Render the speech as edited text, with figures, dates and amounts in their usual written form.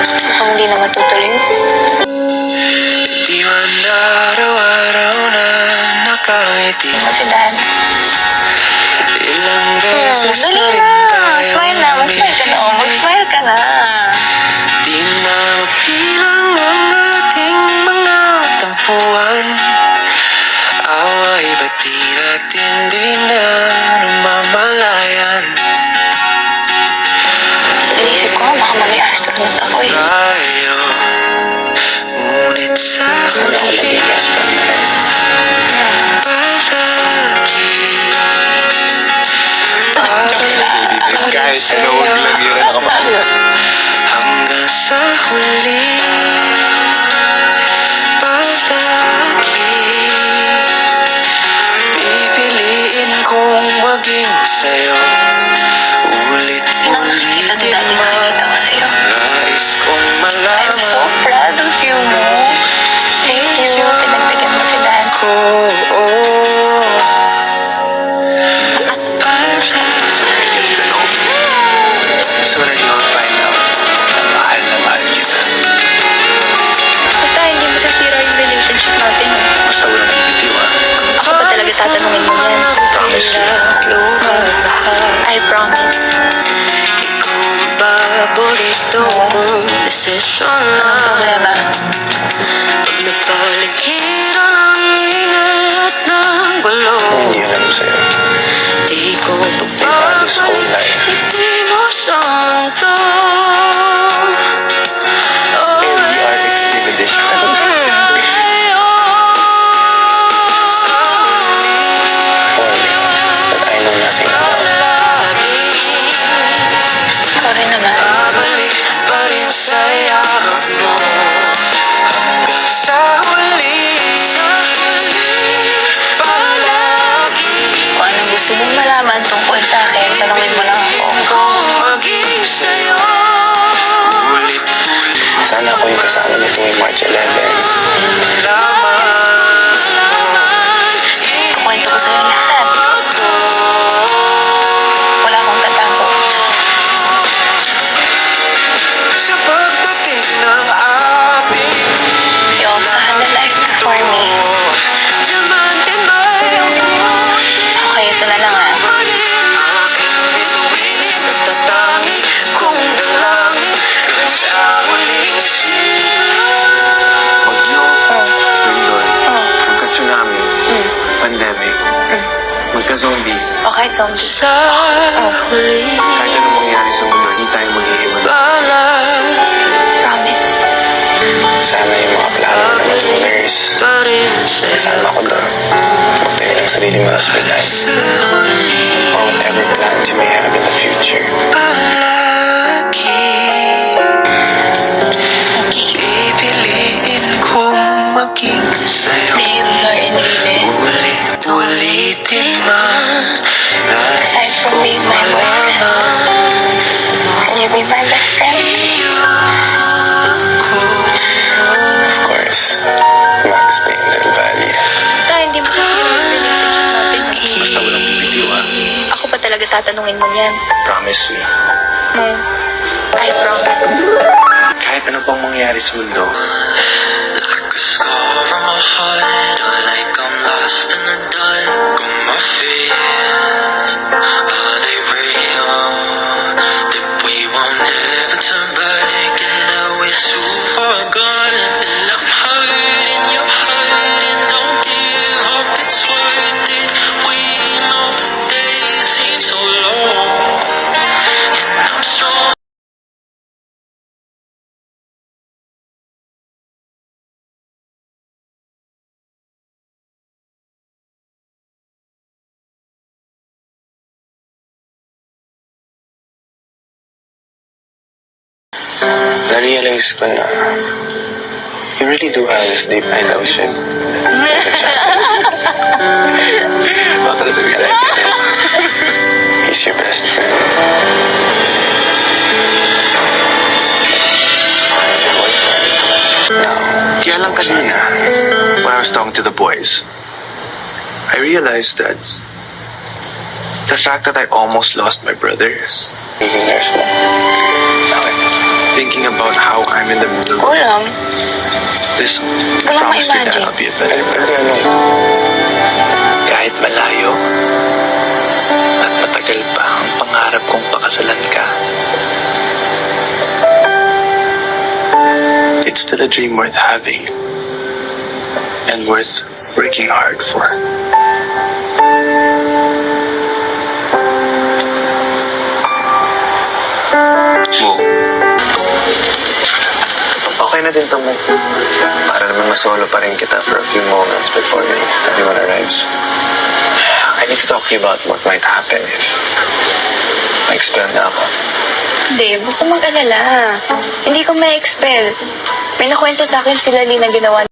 Mukhang hindi na matutuloy. Di man araw-araw na nakangiti. Kasi dahil. Ilang beses na Dali rin na. tayo Smile na. Mag-smile ka na. Oh, mag-smile ka na. di na mapilang ang ating mga tampuan. Away ba't di natin di na namamalayan? Inisip ko, baka mami astronaut ako eh. Tayo, ngunit sa huli Kahit ano, huwag lang yun na kapatid. hanggang sa huli palagi pipiliin kong maging sa'yo. Ulit-ulitin man nais kong I'm so malaman proud of you, mo. Thank you. Pinagbigyan mo si Dan. ko. So that you'll find out na mahal kita. Basta hindi masasira yung relationship natin. Basta walang bibitiwan. Ako pa talaga tatanungin mo yan. Promise you. I promise. Paborito kong desisyon Anong problema? pag napaligiran ang ingay at ng gulo. Hindi alam sa'yo. Di ko Diba, this whole life, hindi mo santo. MDRX division. For me, that I know nothing about. Ako rin naman. Babalik pa rin sa yakap mo hanggang sa huli palagi Kung anong gusto mong malaman tungkol sa akin, tanungin mo lang ako. kong maging sa'yo. Ulit-ulit Sana ako yung kasama mo tuwing March 11. lamang Kukwento ko sa'yo lahat. Wala akong tatago. sa pagdating ng ating You also had a life before me. Diamante ba yung Okay, ito na lang ah. aking bituin at tatangi kong dalangin hanggang sa huling Bagyo, lindol, magka-tsunami, pandemic, magka-zombie. O kahit zombie. sa huli Kahit anong mangyari sa mundo, hindi tayo maghihiwalay. Promise. Sana yung mga plano na maging nurse, pa rin sa'yo. kasama ko doon. Magtayo ng sarili mo hospital. Or whatever plans you may have in the future. palagi pipiliin kong maging sa'yo. Babe, you're in really. Ulit-ulitin man Aside from being my boyfriend, can you be my best friend? Of course, Max Payne del Valle. Ito, hindi mo kasi yung relationship natin. Basta walang bibitiwan. Ako pa talaga tatanungin mo yan. Promise me. I promise. Kahit ano pang mangyari sa mundo, Like a scar on my heart, or like I'm lost in the dark. On my fears, are they real? That we won't ever turn back, and now we're too far gone. And I'm hurting, you're hurting. Don't give up, it's worth it. We know the days seem so long, and I'm strong. na-realize ko na you really do have this deep fellowship with the Chavez. Baka na sabihin like that. He's your best friend. He's your boyfriend. Now, Kaya lang kanina, when I was talking to the boys, I realized that the fact that I almost lost my brothers, Leaving nurse mo. Bakit? thinking about about how I'm in the middle. Kulang. This, I Walang promise you that ma-imagine. I'll be a better man. Hindi ano, Kahit malayo at matagal pa ang pangarap kong pakasalan ka. It's still a dream worth having and worth working hard for. Mo, okay na din to mo. Para naman masolo pa rin kita for a few moments before everyone arrives. I need to talk to you about what might happen if ma-expel na ako. Hindi, huwag ka mag-alala. Hindi ko ma-expel. May nakwento sa akin sila na ginawa